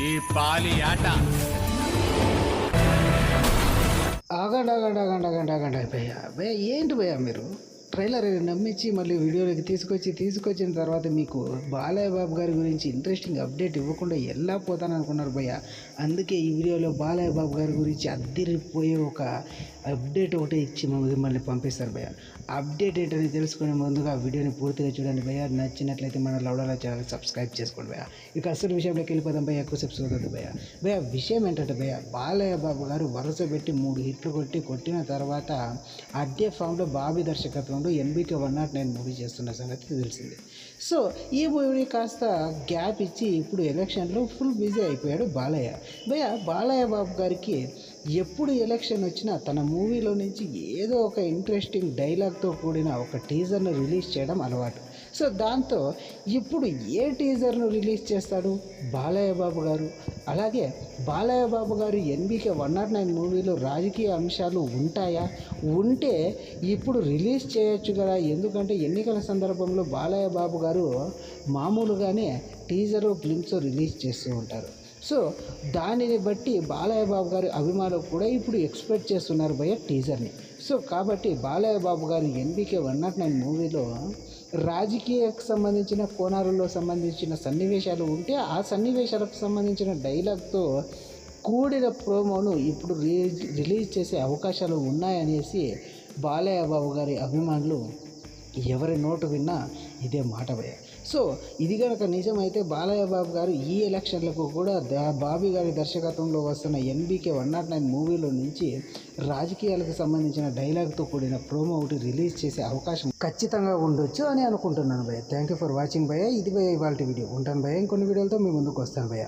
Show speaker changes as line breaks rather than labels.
ఈ పాలి ఆట.
ఆగండి ఆగండి ఆగండి ఆగండి ఆగండి భయ్యా భయ్యా ఏంటి భయ్యా మీరు ట్రైలర్ నమ్మించి మళ్ళీ వీడియోలోకి తీసుకొచ్చిన తర్వాత మీకు బాలయ్య బాబు గారి గురించి ఇంట్రెస్టింగ్ అప్డేట్ ఇవ్వకుండా ఎలా పోతాను అనుకున్నారు భయ్య. అందుకే ఈ వీడియోలో బాలయ్య బాబు గారి గురించి అద్దరిపోయే ఒక అప్డేట్ ఒకటి ఇచ్చి మిమ్మల్ని పంపిస్తారు భయ్య. అప్డేట్ ఏంటని తెలుసుకునే ముందుగా వీడియోని పూర్తిగా చూడండి భయ్య. నచ్చినట్లయితే మన లౌడాల ఛానల్ సబ్స్క్రైబ్ చేసుకోండి భయ్య. ఇక అసలు విషయంలోకి వెళ్ళిపోదాం భయ్య. ఎక్కువ సేపు చూడదు భయ్య. భయ్య విషయం ఏంటంటే భయ్య, బాలయ్య బాబు గారు వరుస పెట్టి 3 హిట్లు కొట్టిన తర్వాత అదే ఫామ్లో బాబీ దర్శకత్వంలో ఎన్బీకే 109 మూవీ చేస్తున్న సంగతి తెలిసింది. సో ఈ మూవీ కాస్త గ్యాప్ ఇచ్చి ఇప్పుడు ఎలక్షన్లో ఫుల్ బిజీ అయిపోయాడు బాలయ్య. భయ్య బాలయ్య బాబు గారికి ఎప్పుడు ఎలక్షన్ వచ్చినా తన మూవీలో నుంచి ఏదో ఒక ఇంట్రెస్టింగ్ డైలాగ్తో కూడిన ఒక టీజర్ను రిలీజ్ చేయడం అలవాటు. సో దాంతో ఇప్పుడు ఏ టీజర్ను రిలీజ్ చేస్తాడు బాలయ్య బాబు గారు? అలాగే బాలయ్య బాబు గారు ఎన్బీకే 109 మూవీలో రాజకీయ అంశాలు ఉంటాయా? ఉంటే ఇప్పుడు రిలీజ్ చేయొచ్చు కదా. ఎందుకంటే ఎన్నికల సందర్భంలో బాలయ్య బాబు గారు మామూలుగానే టీజరు గ్లింప్స్ రిలీజ్ చేస్తూ ఉంటారు. సో దానిని బట్టి బాలయ్య బాబు గారి అభిమానులు కూడా ఇప్పుడు ఎక్స్పెక్ట్ చేస్తున్నారు భయ్య టీజర్ని. సో కాబట్టి బాలయ్య బాబు గారు ఎన్బీకే 109 మూవీలో రాజకీయకు సంబంధించిన కోణాలలో సంబంధించిన సన్నివేశాలు ఉంటే ఆ సన్నివేశాలకు సంబంధించిన డైలాగ్తో కూడిన ప్రోమోను ఇప్పుడు రిలీజ్ చేసే అవకాశాలు ఉన్నాయనేసి బాలయ్య బాబు గారి అభిమానులు ఎవరి నోటు విన్నా ఇదే మాట భయ్య. సో ఇది కనుక నిజమైతే బాలయ్య బాబు గారు ఈ ఎలక్షన్లకు కూడా బాబీ గారి దర్శకత్వంలో వస్తున్న ఎన్బీకే 109 మూవీలో నుంచి రాజకీయాలకు సంబంధించిన డైలాగ్తో కూడిన ప్రోమో ఒకటి రిలీజ్ చేసే అవకాశం ఖచ్చితంగా ఉండొచ్చు అని అనుకుంటున్నాను భయ్య. థ్యాంక్ యూ ఫర్ వాచింగ్ భయ్య. ఇది భయ్య ఇవాళ వీడియో. ఉంటాను భయ్య. ఇంకొన్ని వీడియోలతో మీ ముందుకు వస్తాను భయ్య.